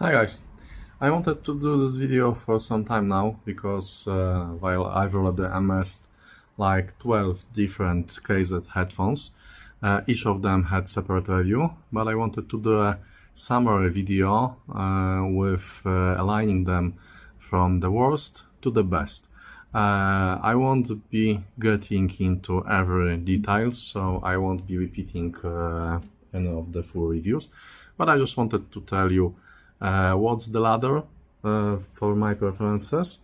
Hi guys, I wanted to do this video for some time now because while I've already amassed like 12 different KZ headphones, each of them had separate review, but I wanted to do a summary video with aligning them from the worst to the best. I won't be getting into every detail, so I won't be repeating any of the full reviews, but I just wanted to tell you what's the ladder for my preferences,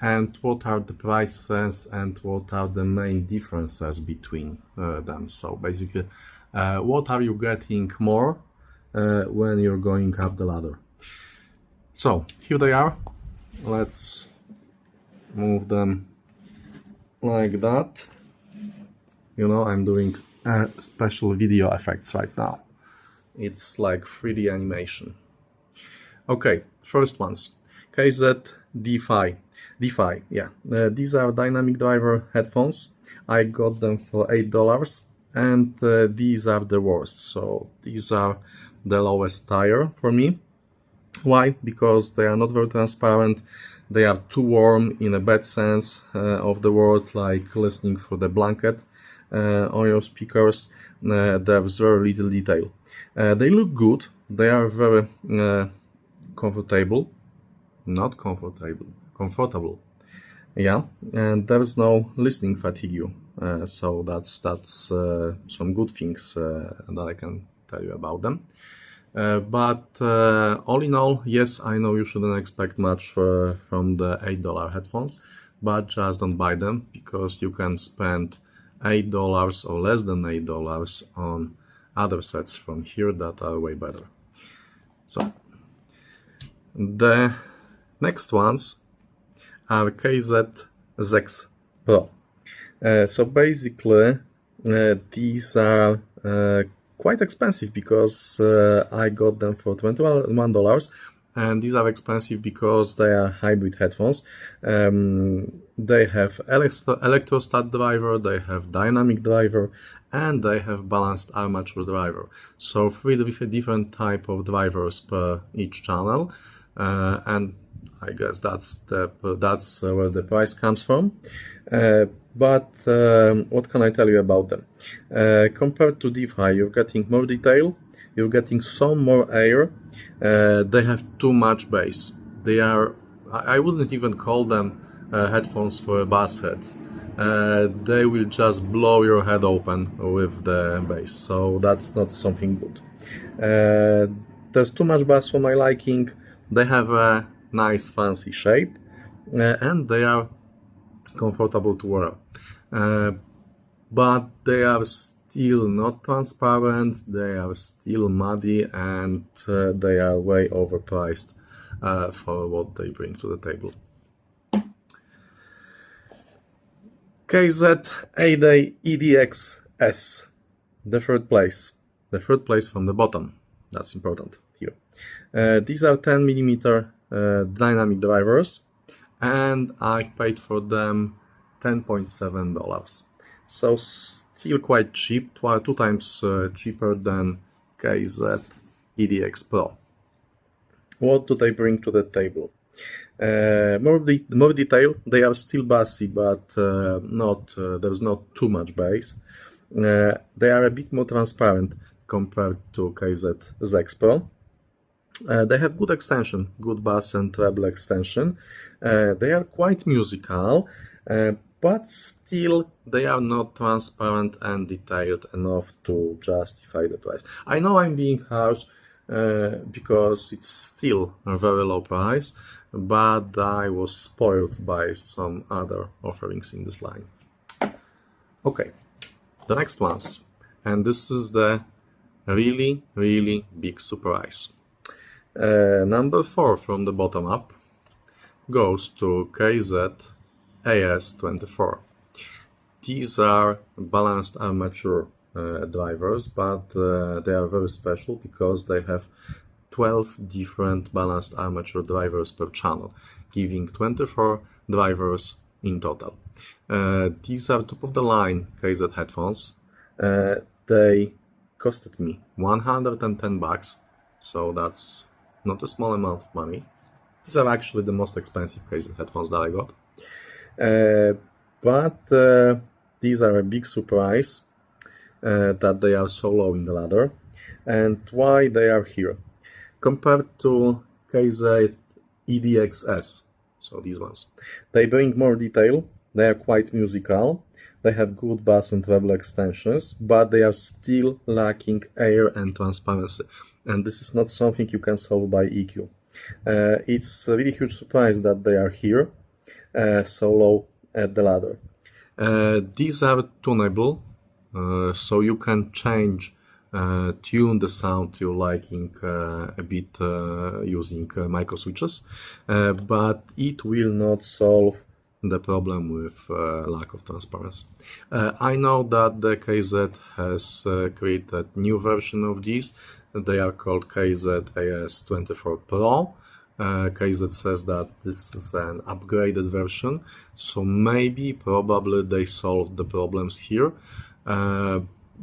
and what are the prices and what are the main differences between them. So basically, what are you getting more when you're going up the ladder. So here they are. Let's move them like that. You know, I'm doing special video effects right now. It's like 3D animation. Okay, first ones, KZ DeFi, yeah. These are dynamic driver headphones. I got them for $8, and these are the worst. So these are the lowest tier for me. Why? Because they are not very transparent. They are too warm in a bad sense of the word, like listening through the blanket on your speakers. There's very little detail. They look good. They are very comfortable, comfortable, yeah, and there's no listening fatigue, so that's some good things that I can tell you about them. But all in all, yes, I know you shouldn't expect much from the $8 headphones, but just don't buy them, because you can spend $8 or less than $8 on other sets from here that are way better. So the next ones are KZ ZEX Pro. So basically, these are quite expensive because I got them for $21, and these are expensive because they are hybrid headphones. They have electrostat driver, they have dynamic driver, and they have balanced armature driver. So 3 different type of drivers per each channel, and I guess that's where the price comes from. But what can I tell you about them? Compared to DeFi, you're getting more detail, you're getting some more air. They have too much bass. They are, I wouldn't even call them headphones for bass heads. They will just blow your head open with the bass, so that's not something good. There's too much bass for my liking. They have a nice fancy shape, and they are comfortable to wear, but they are still not transparent, they are still muddy, and they are way overpriced for what they bring to the table. KZ EDXS, the third place from the bottom. That's important here. These are 10mm dynamic drivers, and I paid for them $10.7. So still quite cheap, 2 times cheaper than KZ EDX Pro. What do they bring to the table? More detail. They are still bassy, but there's not too much bass. They are a bit more transparent compared to KZ ZEX Pro. They have good extension, good bass and treble extension. They are quite musical, but still they are not transparent and detailed enough to justify the price. I know I'm being harsh because it's still a very low price, but I was spoiled by some other offerings in this line. Okay, the next ones, and this is the really big surprise. Number 4 from the bottom up goes to KZ AS24. These are balanced armature drivers, but they are very special because they have 12 different balanced armature drivers per channel, giving 24 drivers in total. These are top of the line KZ headphones. They costed me $110, so that's not a small amount of money. These are actually the most expensive KZ headphones that I got. But these are a big surprise that they are so low in the ladder. And why they are here? Compared to KZ EDXS, so these ones, they bring more detail, they are quite musical, they have good bass and treble extensions, but they are still lacking air and transparency. And this is not something you can solve by EQ. It's a really huge surprise that they are here, so low at the ladder. These are tunable, so you can change, tune the sound to your liking a bit using micro switches, but it will not solve the problem with lack of transparency. I know that the KZ has created new version of these. They are called KZ 24 Pro. KZ says that this is an upgraded version, so maybe, probably they solved the problems here.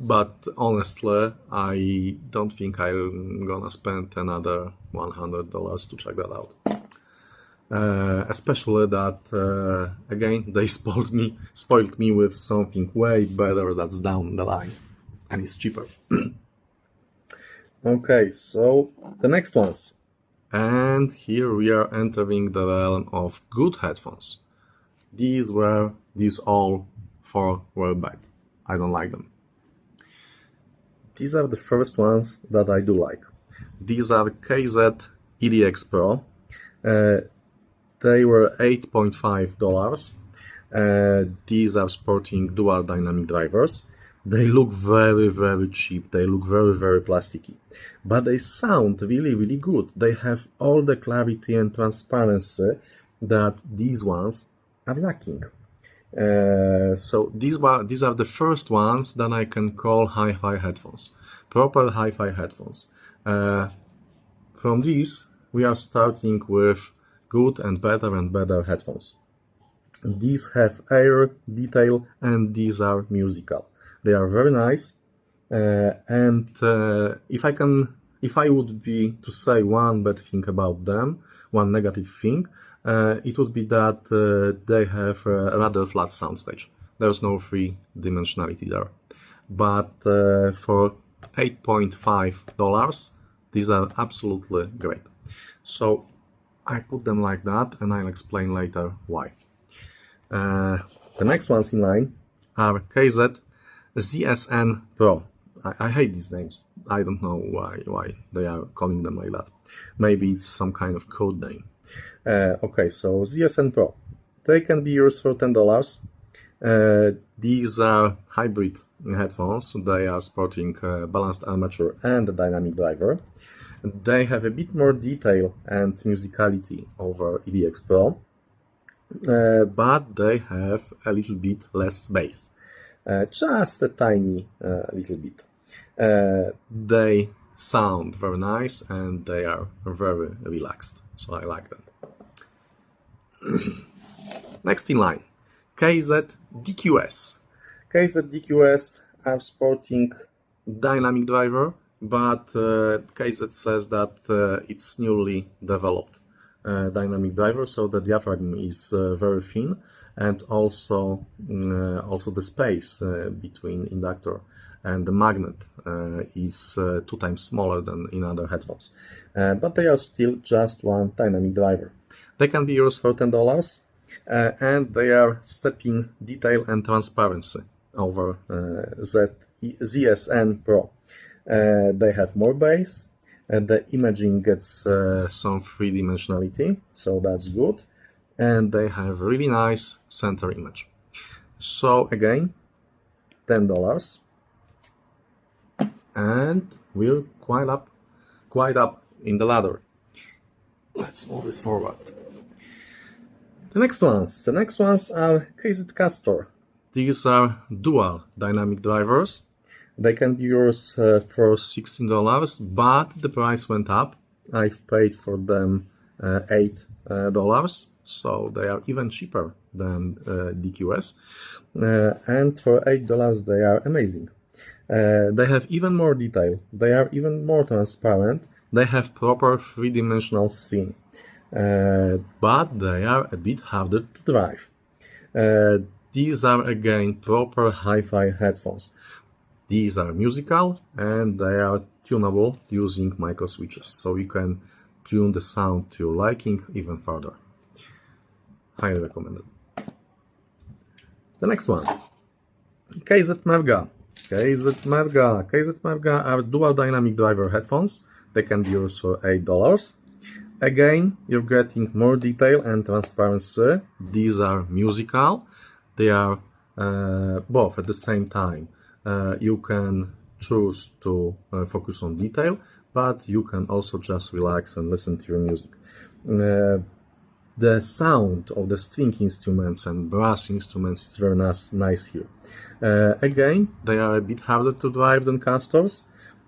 But honestly, I don't think I'm gonna spend another $100 to check that out. Especially that, again, they spoiled me with something way better that's down the line, and it's cheaper. Okay, so the next ones. And here we are entering the realm of good headphones. These all four were bad. I don't like them. These are the first ones that I do like. These are KZ EDX Pro. They were $8.5. These are sporting dual dynamic drivers. They look very, very cheap. They look very, very plasticky. But they sound really, really good. They have all the clarity and transparency that these ones are lacking. So these are the first ones that I can call HiFi headphones, proper HiFi headphones. From these, we are starting with good and better headphones. These have air, detail, and these are musical. They are very nice. And if I would be to say one bad thing about them, one negative thing, it would be that they have a rather flat soundstage. There's no three-dimensionality there. But for $8.5, these are absolutely great. So I put them like that, and I'll explain later why. The next ones in line are KZ ZSN Pro. I hate these names. I don't know why they are calling them like that. Maybe it's some kind of code name. Okay, so ZSN Pro. They can be yours for $10. These are hybrid headphones. They are sporting balanced armature and a dynamic driver. They have a bit more detail and musicality over EDX Pro, but they have a little bit less bass. Just a tiny little bit. They sound very nice and they are very relaxed, so I like them. Next in line, KZ DQS. KZ DQS are sporting dynamic driver, but KZ says that it's newly developed dynamic driver, so the diaphragm is very thin, and also the space between inductor and the magnet is 2 times smaller than in other headphones. But they are still just one dynamic driver. They can be yours for $10, and they are stepping detail and transparency over ZSN Pro. They have more bass, and the imaging gets some three-dimensionality, so that's good. And they have really nice center image. So again, $10, and we're quite up in the ladder. Let's move this forward. The next ones are KZ Castor. These are dual dynamic drivers. They can be yours for $16, but the price went up. I've paid for them $8, so they are even cheaper than DQS. And for $8 they are amazing. They have even more detail. They are even more transparent, They have proper three-dimensional scene, but they are a bit harder to drive. These are again proper HiFi headphones. These are musical and they are tunable using micro switches, so you can tune the sound to your liking even further. Highly recommended. The next ones, KZ Merga. KZ Merga are dual dynamic driver headphones. They can be used for $8. Again, you're getting more detail and transparency. These are musical. They are both at the same time. You can choose to focus on detail, but you can also just relax and listen to your music. The sound of the string instruments and brass instruments is very nice here. Again, they are a bit harder to drive than Castors.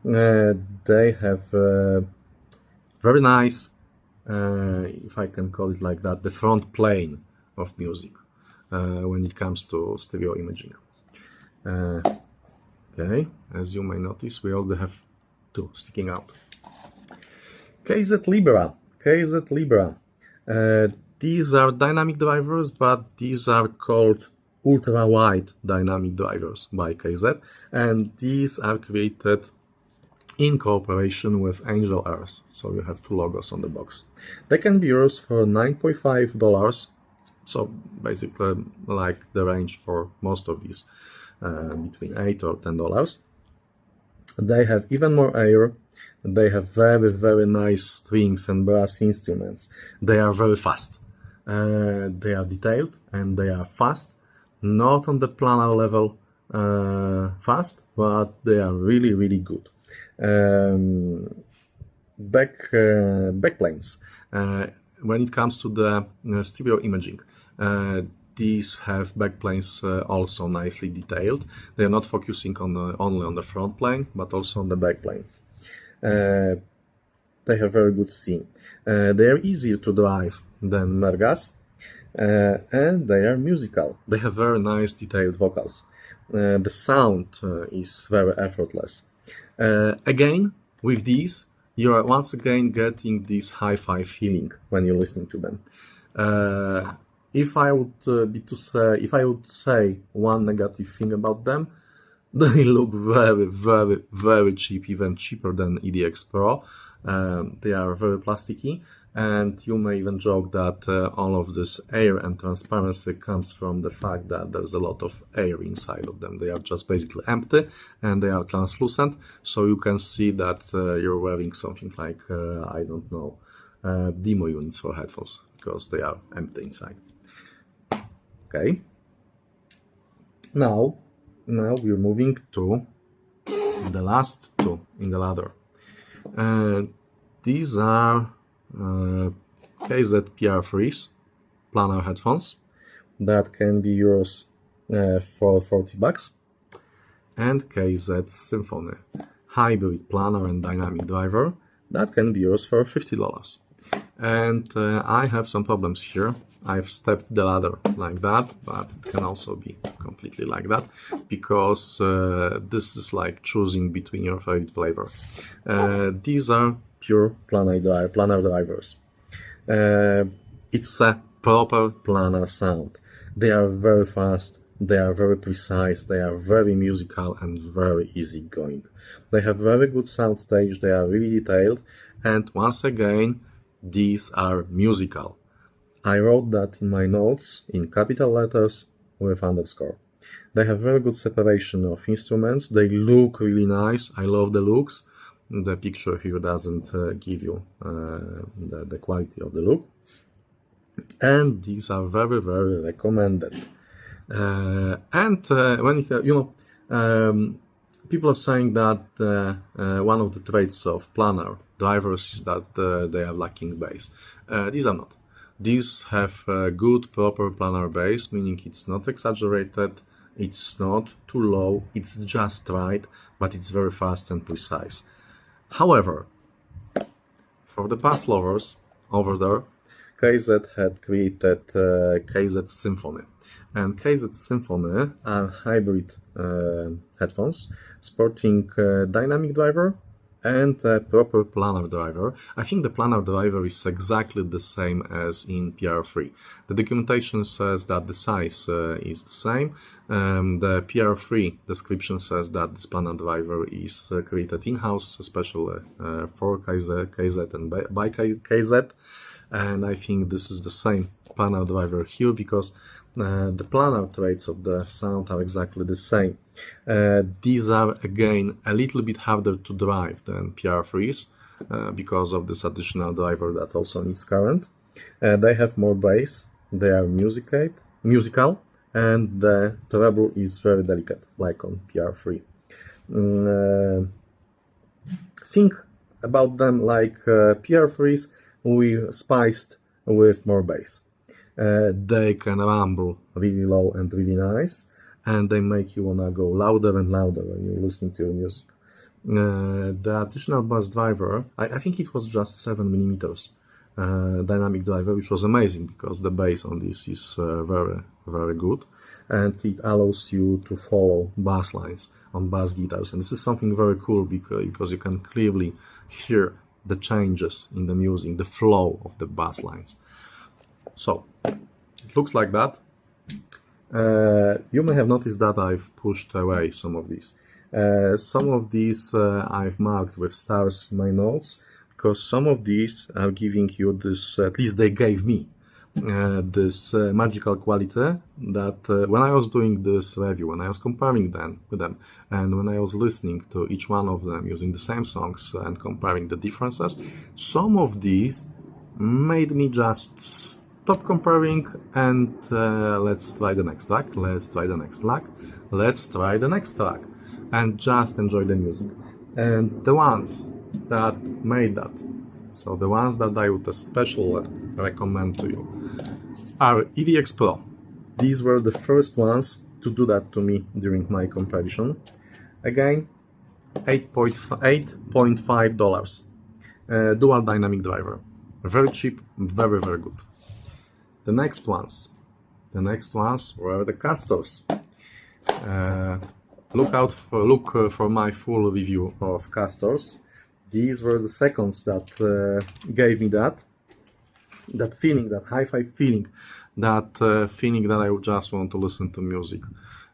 They have very nice, if I can call it like that, the front plane of music when it comes to stereo imaging. Okay, as you may notice, we already have two sticking out. KZ Libra. These are dynamic drivers, but these are called ultra-wide dynamic drivers by KZ, and these are created in cooperation with Angel Earth, so you have two logos on the box. They can be used for $9.5, so basically like the range for most of these, between $8 or $10. They have even more air. They have very nice strings and brass instruments. They are very fast. They are detailed and they are fast. Not on the planar level fast, but they are really good. Backplanes. When it comes to the stereo imaging, these have backplanes also nicely detailed. They are not focusing on only on the front plane, but also on the backplanes. They have very good scene. They are easier to drive than Mergas, and they are musical. They have very nice detailed vocals. The sound is very effortless. Again, with these, you are once again getting this HiFi feeling when you're listening to them. If I would say one negative thing about them, they look very cheap, even cheaper than EDX Pro. They are very plasticky, and you may even joke that all of this air and transparency comes from the fact that there's a lot of air inside of them. They are just basically empty and they are translucent, so you can see that you're wearing something like, I don't know, demo units for headphones, because they are empty inside. Okay. Now we're moving to the last two in the ladder. These are KZ PR3s, planar headphones that can be yours for $40, and KZ Symphony, hybrid planar and dynamic driver that can be yours for $50. And I have some problems here. I've stepped the ladder like that, but it can also be completely like that, because this is like choosing between your favorite flavor. These are pure planar drivers. It's a proper planar sound. They are very fast, they are very precise, they are very musical and very easygoing. They have very good soundstage, they are really detailed, and once again, these are musical. I wrote that in my notes in capital letters with underscore. They have very good separation of instruments. They look really nice. I love the looks. The picture here doesn't give you the quality of the look. And these are very recommended. When people are saying that one of the traits of planar drivers is that they are lacking bass. These are not. These have a good proper planar bass, meaning it's not exaggerated, it's not too low, it's just right, but it's very fast and precise. However, for the bass lovers over there, KZ had created KZ Symphony. And KZ Symphony are hybrid headphones sporting dynamic driver and a proper planar driver. I think the planar driver is exactly the same as in PR3. The documentation says that the size is the same. The PR3 description says that this planar driver is created in-house, especially for KZ and by KZ. And I think this is the same planar driver here, because the planar traits of the sound are exactly the same. These are again a little bit harder to drive than PR3s because of this additional driver that also needs current. They have more bass, they are musical, and the treble is very delicate, like on PR3. Think about them like PR3s we spiced with more bass. They can rumble really low and really nice, and they make you wanna go louder and louder when you're listening to your music. The additional bass driver, I think it was just 7mm dynamic driver, which was amazing because the bass on this is very, very good, and it allows you to follow bass lines on bass guitars. And this is something very cool because you can clearly hear the changes in the music, the flow of the bass lines. So it looks like that. You may have noticed that I've pushed away some of these. Some of these I've marked with stars in my notes, because some of these are giving you this, at least they gave me, this magical quality that when I was doing this review, when I was comparing them with them, and when I was listening to each one of them using the same songs and comparing the differences, some of these made me just stop comparing and let's try the next track, let's try the next track, let's try the next track, and just enjoy the music. And the ones that made that, so the ones that I would especially recommend to you, are EDX Pro. These were the first ones to do that to me during my comparison. Again, $8.5. Dual dynamic driver. Very cheap, very, very good. The next ones were the Castors. Look for my full review of Castors. These were the seconds that gave me that feeling, that hi-fi feeling, that feeling that I would just want to listen to music.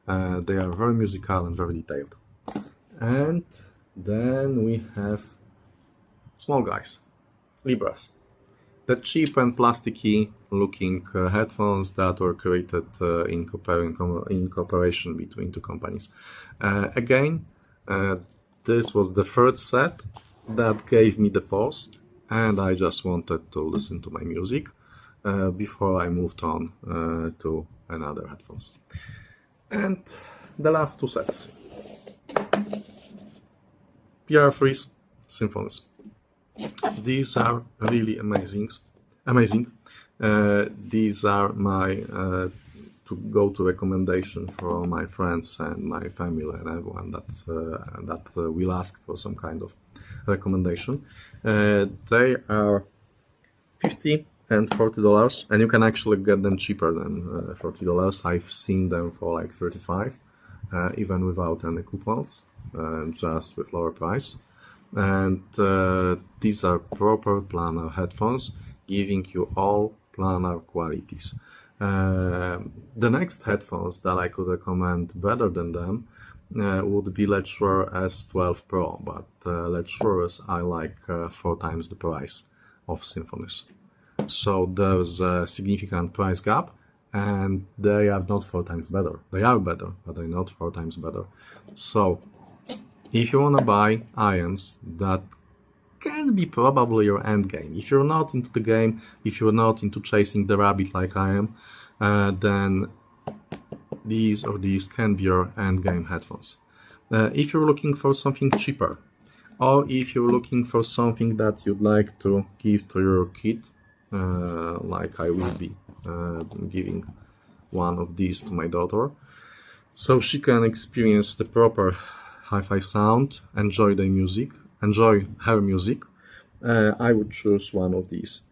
They are very musical and very detailed. And then we have small guys, Libras. The cheap and plasticky looking headphones that were created in cooperation between two companies. Again, this was the third set that gave me the pause, and I just wanted to listen to my music before I moved on to another headphones. And the last two sets, PR3s, Symphonies. These are really amazing. These are my to-go-to recommendation for my friends and my family and everyone that will ask for some kind of recommendation. They are $50 and $40, and you can actually get them cheaper than $40. I've seen them for like $35, even without any coupons, just with lower price. And these are proper planar headphones, giving you all planar qualities. The next headphones that I could recommend better than them would be Let's Shure S12 Pro, but Let's Shure's I like 4 times the price of Symphonies. So there's a significant price gap, and they are not 4 times better. They are better, but they're not 4 times better. So if you want to buy IEMs, that can be probably your end game. If you're not into the game, if you're not into chasing the rabbit like I am, then these can be your end game headphones. If you're looking for something cheaper, or if you're looking for something that you'd like to give to your kid, like I will be giving one of these to my daughter, so she can experience the proper hi-fi sound, enjoy her music, I would choose one of these.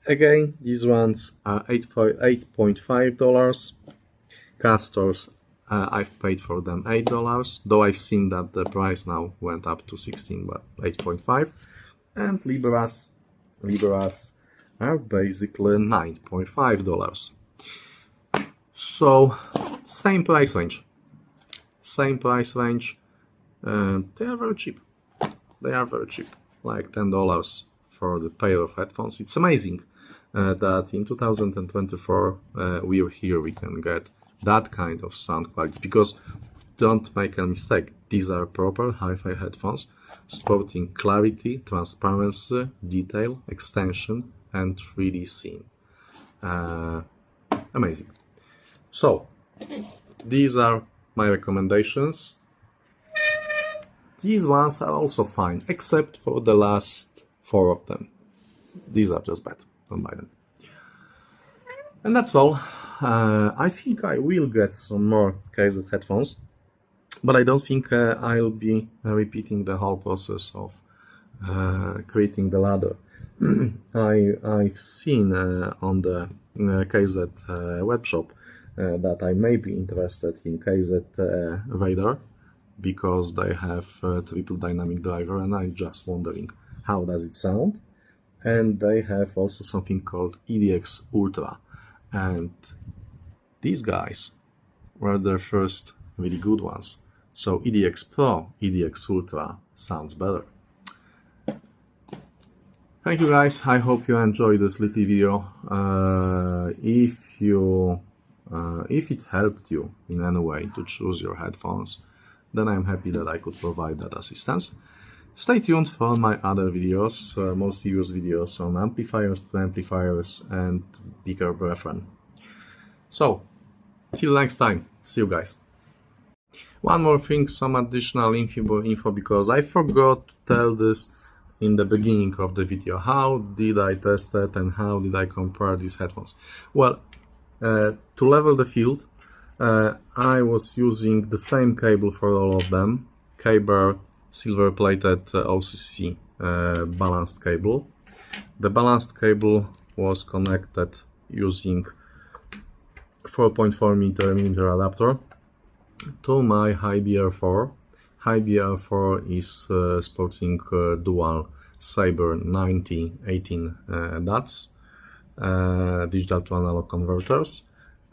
Again, these ones are $8.5. Castors I've paid for them $8, though I've seen that the price now went up to 16, but 8.5. And Libras are basically $9.5. So same price range. They are very cheap. Like $10 for the pair of headphones. It's amazing that in 2024 we can get that kind of sound quality, because don't make a mistake, these are proper hi-fi headphones sporting clarity, transparency, detail, extension and 3D scene. Amazing. So these are my recommendations. These ones are also fine, except for the last 4 of them. These are just bad, don't buy them. And that's all. I think I will get some more KZ headphones, but I don't think I'll be repeating the whole process of creating the ladder. I've seen on the KZ webshop that I may be interested in KZ Radar, because they have triple dynamic driver, and I'm just wondering how does it sound. And they have also something called EDX Ultra, and these guys were their first really good ones. So EDX Pro, EDX Ultra sounds better. Thank you guys, I hope you enjoyed this little video. If it helped you in any way to choose your headphones, then I'm happy that I could provide that assistance. Stay tuned for my other videos, mostly used videos on amplifiers and bigger brethren. So, till next time, see you guys. One more thing, some additional info, because I forgot to tell this in the beginning of the video. How did I test it and how did I compare these headphones? Well, to level the field, I was using the same cable for all of them, K-Bar silver-plated OCC balanced cable. The balanced cable was connected using 4.4mm adapter to my HiBR4. HiBR4 is sporting dual Saber 9018 DATs, digital to analog converters.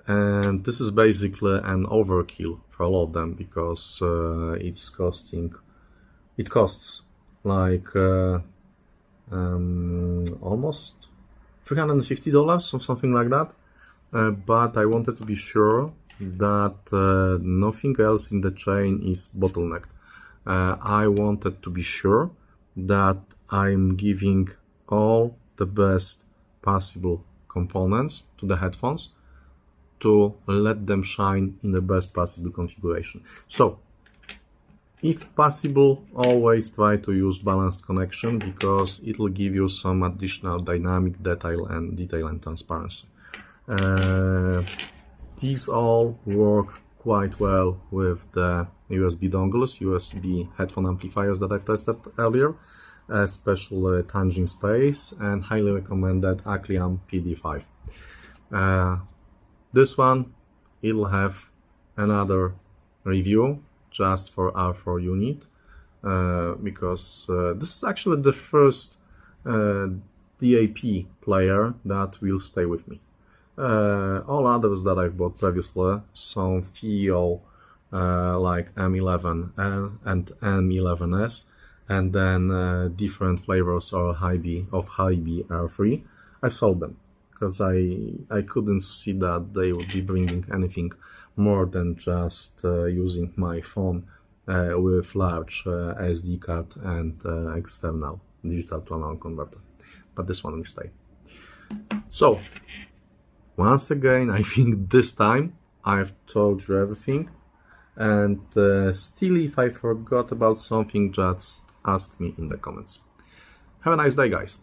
And this is basically an overkill for all of them, because it costs like almost $350 or something like that. But I wanted to be sure that nothing else in the chain is bottlenecked. I wanted to be sure that I'm giving all the best possible components to the headphones to let them shine in the best possible configuration. So, if possible, always try to use balanced connection, because it will give you some additional dynamic detail and transparency. These all work quite well with the USB dongles, USB headphone amplifiers that I've tested earlier, especially Tangent Space, and highly recommended Acliam PD5. This one, it'll have another review just for R4 unit, because this is actually the first DAP player that will stay with me. All others that I've bought previously, some feel like M11 and M11S, and then different flavors or HiBi R3. I sold them because I couldn't see that they would be bringing anything more than just using my phone with large SD card and external digital to analog converter. But this one will stay. So, once again, I think this time I've told you everything, and still, if I forgot about something, just ask me in the comments. Have a nice day, guys.